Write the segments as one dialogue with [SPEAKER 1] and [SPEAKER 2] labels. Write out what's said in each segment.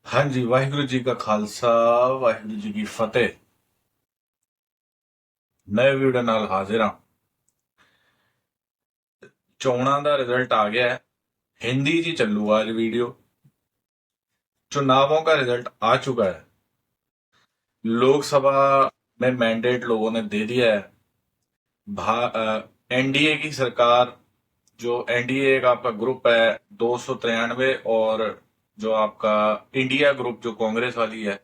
[SPEAKER 1] हाँ जी, वाहिगुरु जी का खालसा, वाहिगुरु जी की फतेह। नए वीडियो नाल हाजिर हाँ। चोणां दा रिजल्ट आ गया है। हिंदी जी चलूगा आज वीडियो। चुनावों का रिजल्ट आ चुका है। लोकसभा में मैंडेट लोगों ने दे दिया है। एनडीए की सरकार, जो एनडीए का आपका ग्रुप है 293, और जो आपका इंडिया ग्रुप जो कांग्रेस वाली है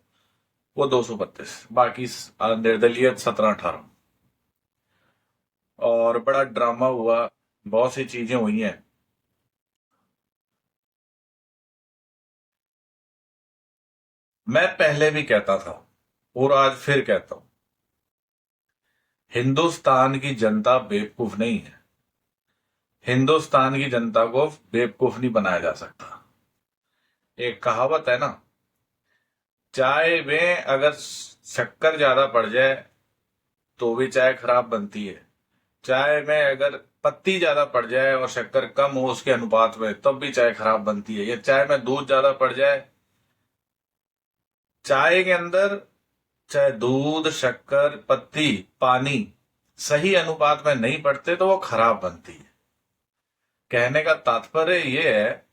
[SPEAKER 1] वो 232, बाकी निर्दलीय 17-18। और बड़ा ड्रामा हुआ, बहुत सी चीजें हुई हैं। मैं पहले भी कहता था और आज फिर कहता हूं, हिंदुस्तान की जनता बेवकूफ नहीं है। हिंदुस्तान की जनता को बेवकूफ नहीं बनाया जा सकता। एक कहावत है ना, चाय में अगर शक्कर ज्यादा पड़ जाए तो भी चाय खराब बनती है। चाय में अगर पत्ती ज्यादा पड़ जाए और शक्कर कम हो उसके अनुपात में तब भी चाय खराब बनती है। या चाय में दूध ज्यादा पड़ जाए, चाय के अंदर चाहे दूध, शक्कर, पत्ती, पानी सही अनुपात में नहीं पड़ते तो वो खराब बनती है। कहने का तात्पर्य ये है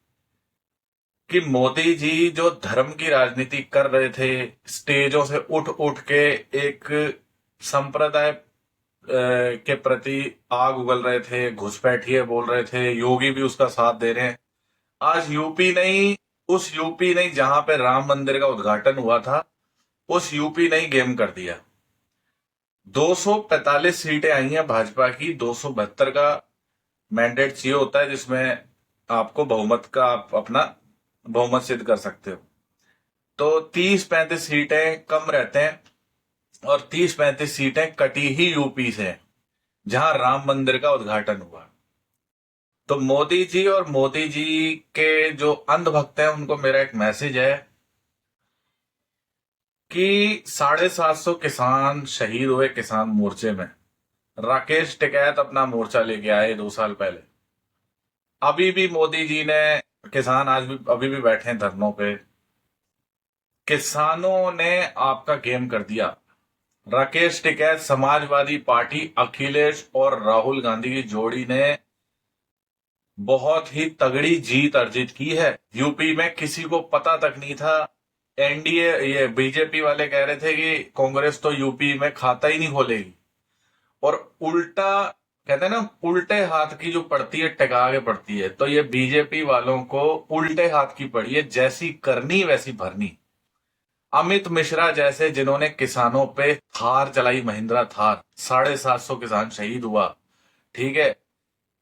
[SPEAKER 1] कि मोदी जी जो धर्म की राजनीति कर रहे थे, स्टेजों से उठ उठ के एक संप्रदाय के प्रति आग उगल रहे थे, घुसपैठिए बोल रहे थे, योगी भी उसका साथ दे रहे हैं। आज यूपी नहीं, उस यूपी नहीं जहां पे राम मंदिर का उद्घाटन हुआ था, उस यूपी ने ही गेम कर दिया। 245 सीटें आई हैं भाजपा की। 272 का मैंडेट चाहिए होता है, जिसमें आपको बहुमत का आप अपना बहुमत सिद्ध कर सकते हो। तो 30-35 सीटें कम रहते हैं, और 30-35 सीटें कटी ही यूपी से हैं, जहां राम मंदिर का उद्घाटन हुआ। तो मोदी जी और मोदी जी के जो अंधभक्त हैं उनको मेरा एक मैसेज है कि 750 किसान शहीद हुए किसान मोर्चे में। राकेश टिकैत अपना मोर्चा लेके आए 2 साल पहले। अभी भी मोदी जी ने, किसान आज भी अभी भी बैठे हैं धरनों पे। किसानों ने आपका गेम कर दिया। राकेश टिकैत, समाजवादी पार्टी, अखिलेश और राहुल गांधी की जोड़ी ने बहुत ही तगड़ी जीत अर्जित की है। यूपी में किसी को पता तक नहीं था। एनडीए, ये बीजेपी वाले कह रहे थे कि कांग्रेस तो यूपी में खाता ही नहीं खोलेगी, और उल्टा कहते हैं ना, उल्टे हाथ की जो पड़ती है टिका के पड़ती है। तो ये बीजेपी वालों को उल्टे हाथ की पड़ी है, जैसी करनी वैसी भरनी। अमित मिश्रा जैसे, जिन्होंने किसानों पे थार चलाई, महिंद्रा थार, 750 किसान शहीद हुआ। ठीक है,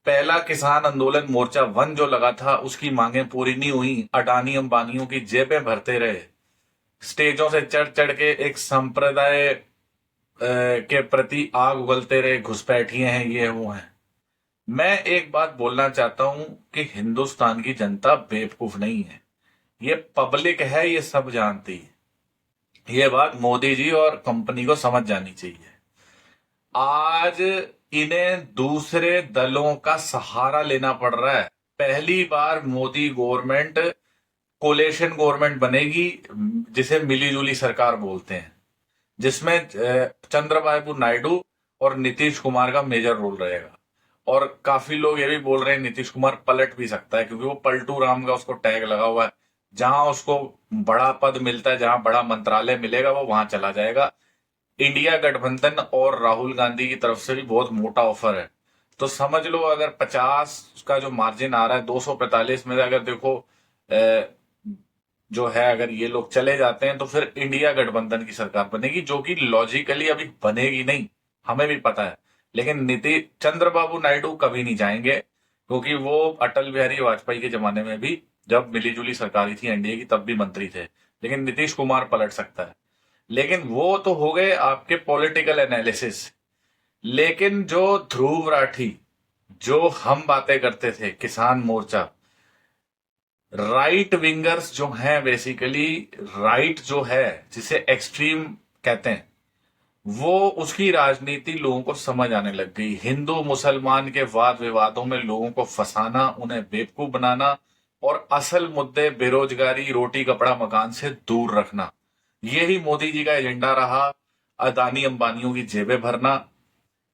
[SPEAKER 1] पहला किसान आंदोलन मोर्चा वन जो लगा था, उसकी मांगे पूरी नहीं हुई, अडानी अंबानियों की जेबें भरते रहे। स्टेजों से चढ़ चढ़ के एक संप्रदाय के प्रति आग उगलते रहे, घुसपैठिए हैं, ये वो हैं। मैं एक बात बोलना चाहता हूं कि हिंदुस्तान की जनता बेवकूफ नहीं है। ये पब्लिक है, ये सब जानती है। ये बात मोदी जी और कंपनी को समझ जानी चाहिए। आज इन्हें दूसरे दलों का सहारा लेना पड़ रहा है। पहली बार मोदी गवर्नमेंट कोलेशन गवर्नमेंट बनेगी, जिसे मिलीजुली सरकार बोलते हैं, जिसमें चंद्रबाबू नायडू और नीतीश कुमार का मेजर रोल रहेगा। और काफी लोग ये भी बोल रहे हैं नीतीश कुमार पलट भी सकता है, क्योंकि वो पलटू राम का उसको टैग लगा हुआ है। जहां उसको बड़ा पद मिलता है, जहां बड़ा मंत्रालय मिलेगा, वो वहां चला जाएगा। इंडिया गठबंधन और राहुल गांधी की तरफ से भी बहुत मोटा ऑफर है। तो समझ लो, अगर 50 का जो मार्जिन आ रहा है, 245 में अगर देखो जो है, अगर ये लोग चले जाते हैं तो फिर इंडिया गठबंधन की सरकार बनेगी, जो कि लॉजिकली अभी बनेगी नहीं, हमें भी पता है। लेकिन चंद्रबाबू नायडू कभी नहीं जाएंगे, क्योंकि वो अटल बिहारी वाजपेयी के जमाने में भी, जब मिलीजुली सरकार थी एनडीए की, तब भी मंत्री थे। लेकिन नीतीश कुमार पलट सकता है। लेकिन वो तो हो गए आपके पॉलिटिकल एनालिसिस। लेकिन जो ध्रुव राठी, जो हम बातें करते थे, किसान मोर्चा, राइट विंगर्स जो हैं, बेसिकली राइट जो है, जिसे एक्सट्रीम कहते हैं, वो उसकी राजनीति लोगों को समझ आने लग गई। हिंदू मुसलमान के वाद विवादों में लोगों को फंसाना, उन्हें बेवकूफ बनाना, और असल मुद्दे बेरोजगारी, रोटी कपड़ा मकान से दूर रखना, यही मोदी जी का एजेंडा रहा। अदानी अंबानियों की जेबें भरना।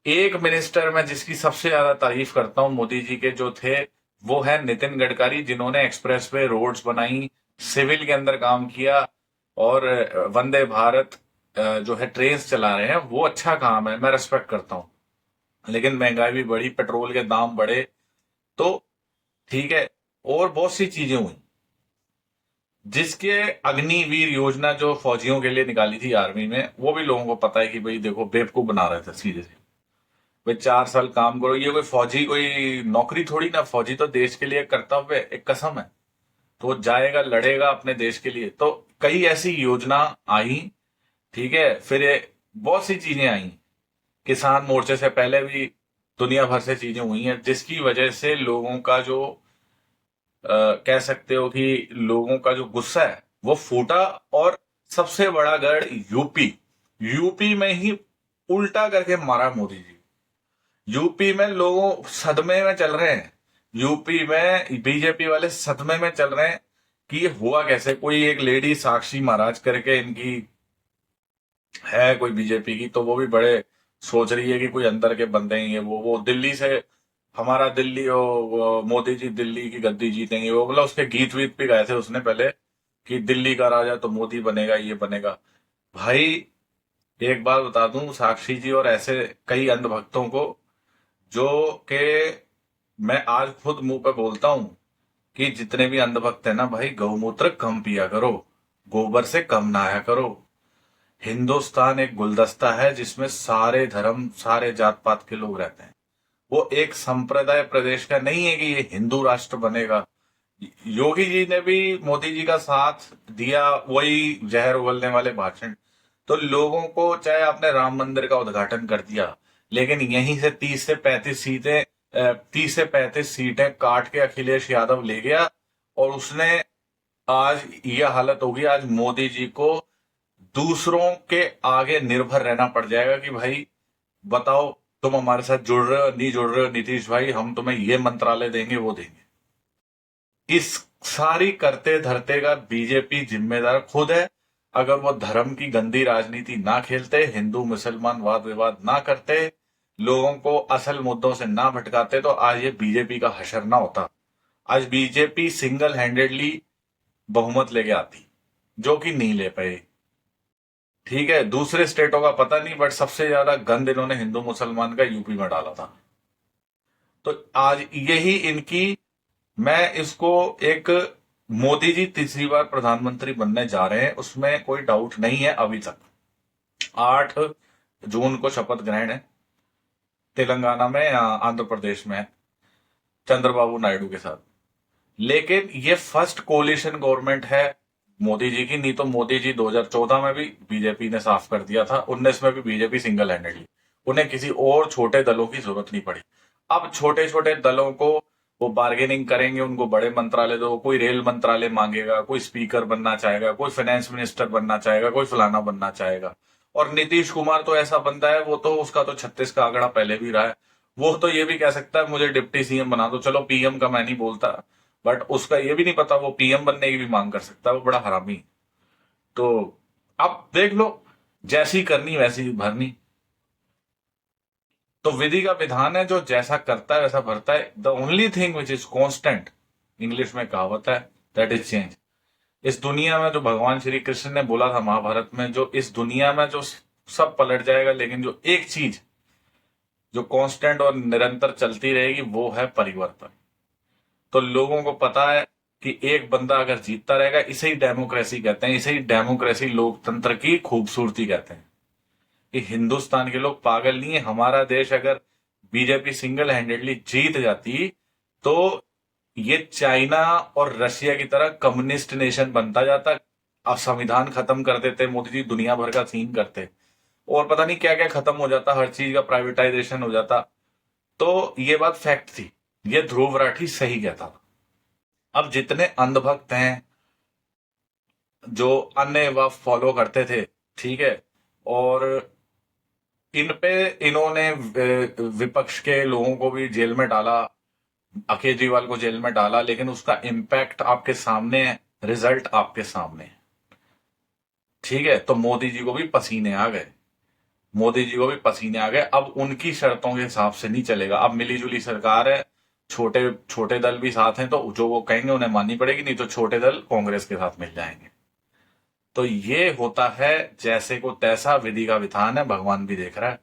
[SPEAKER 1] एक मिनिस्टर में जिसकी सबसे ज्यादा तारीफ करता हूं मोदी जी के जो थे, वो है नितिन गडकरी, जिन्होंने एक्सप्रेसवे रोड्स बनाई, सिविल के अंदर काम किया, और वंदे भारत जो है ट्रेन चला रहे हैं, वो अच्छा काम है, मैं रेस्पेक्ट करता हूं। लेकिन महंगाई भी बढ़ी, पेट्रोल के दाम बढ़े, तो ठीक है, और बहुत सी चीजें हुई। जिसके अग्निवीर योजना जो फौजियों के लिए निकाली थी आर्मी में, वो भी लोगों को पता है कि भाई देखो बेवकूफ बना रहे थे सीधे से। भाई 4 साल काम करो, ये कोई फौजी कोई नौकरी थोड़ी ना, फौजी तो देश के लिए एक कर्तव्य है, एक कसम है। तो वो जाएगा, लड़ेगा अपने देश के लिए। तो कई ऐसी योजना आई, ठीक है, फिर ये बहुत सी चीजें आई। किसान मोर्चे से पहले भी दुनिया भर से चीजें हुई हैं, जिसकी वजह से लोगों का जो कह सकते हो कि लोगों का जो गुस्सा है वो फूटा। और सबसे बड़ा गढ़ यूपी, यूपी में ही उल्टा करके मारा मोदी जी। यूपी में लोगों सदमे में चल रहे हैं, यूपी में बीजेपी वाले सदमे में चल रहे हैं कि ये हुआ कैसे। कोई एक लेडी साक्षी महाराज करके इनकी है कोई बीजेपी की, तो वो भी बड़े सोच रही है कि कोई अंदर के बंदे ही है। वो दिल्ली से, हमारा दिल्ली, वो मोदी जी दिल्ली की गद्दी जीतेंगे, वो मतलब उसके गीत वीत भी गाए थे उसने पहले कि दिल्ली का राजा तो मोदी बनेगा, ये बनेगा। भाई एक बात बता दूं साक्षी जी और ऐसे कई अंधभक्तों को, जो के मैं आज खुद मुंह पे बोलता हूं कि जितने भी अंधभक्त है ना भाई, गौमूत्र कम पिया करो, गोबर से कम नहाया करो। हिंदुस्तान एक गुलदस्ता है जिसमें सारे धर्म, सारे जात पात के लोग रहते हैं। वो एक संप्रदाय प्रदेश का नहीं है कि ये हिंदू राष्ट्र बनेगा। योगी जी ने भी मोदी जी का साथ दिया, वही जहर उगलने वाले भाषण। तो लोगों को, चाहे आपने राम मंदिर का उद्घाटन कर दिया, लेकिन यहीं से 30 से 35 सीटें 30 से 35 सीटें काट के अखिलेश यादव ले गया। और उसने आज यह हालत होगी, आज मोदी जी को दूसरों के आगे निर्भर रहना पड़ जाएगा कि भाई बताओ तुम हमारे साथ जुड़ रहे हो नहीं जुड़ रहे हो, नीतीश भाई हम तुम्हें ये मंत्रालय देंगे, वो देंगे। इस सारी करते धरते का बीजेपी जिम्मेदार खुद है। अगर वो धर्म की गंदी राजनीति ना खेलते, हिंदू मुसलमान वाद विवाद ना करते, लोगों को असल मुद्दों से ना भटकाते, तो आज ये बीजेपी का हशर ना होता। आज बीजेपी सिंगल हैंडेडली बहुमत लेके आती, जो कि नहीं ले पाए। ठीक है, दूसरे स्टेटों का पता नहीं, बट सबसे ज्यादा गंद इन्होंने हिंदू मुसलमान का यूपी में डाला था। तो आज यही इनकी, मैं इसको एक, मोदी जी तीसरी बार प्रधानमंत्री बनने जा रहे हैं, उसमें कोई डाउट नहीं है अभी तक। 8 जून को शपथ ग्रहण है, तेलंगाना में या आंध्र प्रदेश में, चंद्रबाबू नायडू के साथ। लेकिन ये फर्स्ट कोलिशन गवर्नमेंट है मोदी जी की। नहीं तो मोदी जी 2014 में भी बीजेपी ने साफ कर दिया था, 19 में भी बीजेपी सिंगल हैंडेडली, उन्हें किसी और छोटे दलों की जरूरत नहीं पड़ी। अब छोटे छोटे दलों को वो बार्गेनिंग करेंगे, उनको बड़े मंत्रालय दो, कोई रेल मंत्रालय मांगेगा, कोई स्पीकर बनना चाहेगा, कोई फाइनेंस मिनिस्टर बनना चाहेगा, कोई फलाना बनना चाहेगा। और नीतीश कुमार तो ऐसा बंदा है, वो तो उसका तो 36 का आंकड़ा पहले भी रहा है। वो तो ये भी कह सकता है मुझे डिप्टी सीएम बना दो, चलो पीएम का मैं नहीं बोलता, बट उसका ये भी नहीं पता वो पीएम बनने की भी मांग कर सकता है, वो बड़ा हरामी। तो अब देख लो, जैसी करनी वैसी भरनी। तो विधि का विधान है, जो जैसा करता है वैसा भरता है। The only thing which is constant, English में कहावत है, दैट इज चेंज। इस दुनिया में जो भगवान श्री कृष्ण ने बोला था महाभारत में, जो इस दुनिया में जो सब पलट जाएगा, लेकिन जो एक चीज जो कांस्टेंट और निरंतर चलती रहेगी वो है परिवर्तन। तो लोगों को पता है कि एक बंदा अगर जीतता रहेगा, इसे ही डेमोक्रेसी कहते हैं, इसे ही डेमोक्रेसी लोकतंत्र की खूबसूरती कहते हैं। कि हिंदुस्तान के लोग पागल नहीं है। हमारा देश अगर बीजेपी सिंगल हैंडेडली जीत जाती, तो ये चाइना और रशिया की तरह कम्युनिस्ट नेशन बनता जाता। अब संविधान खत्म कर देते मोदी जी, दुनिया भर का सीन करते, और पता नहीं क्या क्या खत्म हो जाता, हर चीज का प्राइवेटाइजेशन हो जाता। तो ये बात फैक्ट थी, ये ध्रुव राठी सही कहता था। अब जितने अंधभक्त हैं जो अन्य वह फॉलो करते थे, ठीक है, और इन पे इन्होंने विपक्ष के लोगों को भी जेल में डाला, केजरीवाल को जेल में डाला, लेकिन उसका इम्पैक्ट आपके सामने है, रिजल्ट आपके सामने है। ठीक है, तो मोदी जी को भी पसीने आ गए, मोदी जी को भी पसीने आ गए। अब उनकी शर्तों के हिसाब से नहीं चलेगा। अब मिली जुली सरकार है, छोटे छोटे दल भी साथ हैं, तो जो वो कहेंगे उन्हें माननी पड़ेगी, नहीं तो छोटे दल कांग्रेस के साथ मिल जाएंगे। तो ये होता है जैसे को तैसा, विधि का विधान है, भगवान भी देख रहा है।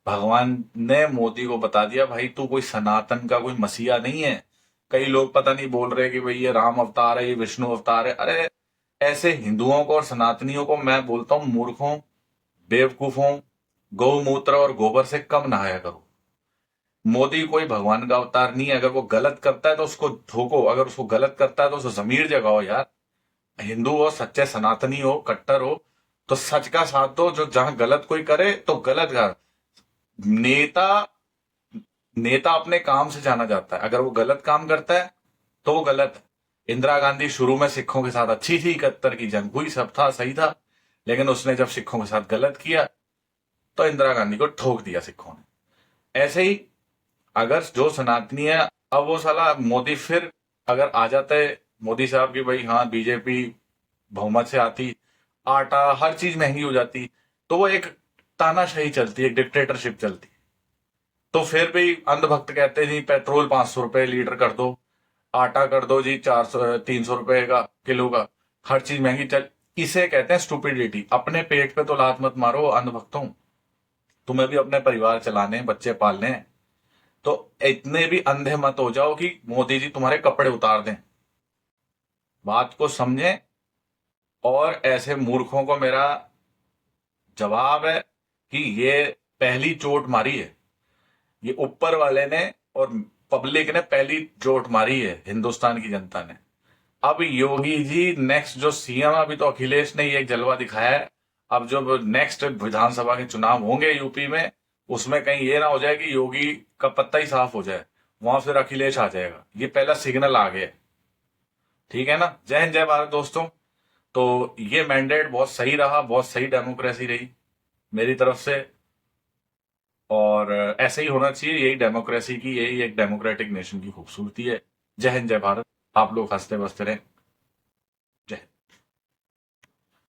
[SPEAKER 1] भगवान ने मोदी को बता दिया, भाई तू कोई सनातन का कोई मसीहा नहीं है। कई लोग पता नहीं बोल रहे कि भाई ये राम अवतार है, ये विष्णु अवतार है। अरे ऐसे हिंदुओं को और सनातनियों को मैं बोलता हूं मूर्खों, बेवकूफों, गौमूत्र और गोबर से कम नहाया करो। मोदी कोई भगवान का अवतार नहीं है। अगर वो गलत करता है तो उसको ठोको, अगर उसको गलत करता है तो उसको जमीर जगाओ यार। हिंदू हो, सच्चे सनातनी हो, कट्टर हो, तो सच का साथ दो। जो जहां गलत कोई करे तो गलत कर। नेता नेता अपने काम से जाना जाता है। अगर वो गलत काम करता है तो वो गलत है। इंदिरा गांधी शुरू में सिखों के साथ अच्छी थी, 71 की जंग हुई, सब था सही था, लेकिन उसने जब सिखों के साथ गलत किया तो इंदिरा गांधी को ठोक दिया सिखों ने। ऐसे ही अगर जो सनातनी है, अब वो साला मोदी फिर अगर आ जाता है मोदी साहब की भाई हाँ बीजेपी बहुमत से आती, आटा हर चीज महंगी हो जाती, तो वो एक तानाशाही चलती, एक डिक्टेटरशिप चलती। तो फिर भी अंधभक्त कहते हैं जी पेट्रोल 500 रुपए लीटर कर दो, आटा कर दो जी 400 300 रुपए का किलो का, हर चीज महंगी चल। इसे कहते हैं स्टूपिडिटी। अपने पेट पे तो लात मत मारो अंधभक्तों, तुम्हें भी अपने परिवार चलाने हैं, बच्चे पालने हैं। तो इतने भी अंधे मत हो जाओ कि मोदी जी तुम्हारे कपड़े उतार दें। बात को समझें। और ऐसे मूर्खों को मेरा जवाब है कि ये पहली चोट मारी है, ये ऊपर वाले ने और पब्लिक ने पहली चोट मारी है, हिंदुस्तान की जनता ने। अब योगी जी नेक्स्ट जो सीएम, अभी तो अखिलेश ने ये एक जलवा दिखाया है। अब जो नेक्स्ट विधानसभा के चुनाव होंगे यूपी में, उसमें कहीं ये ना हो जाए कि योगी का पत्ता ही साफ हो जाए, वहां फिर अखिलेश आ जाएगा। ये पहला सिग्नल आ गया। ठीक है ना। जय हिंद, जय भारत दोस्तों। तो ये मैंडेट बहुत सही रहा, बहुत सही डेमोक्रेसी रही मेरी तरफ से। और ऐसे ही होना चाहिए, यही डेमोक्रेसी की, यही एक डेमोक्रेटिक नेशन की खूबसूरती है। जय हिंद, जय भारत। आप लोग हंसते बसते रहें।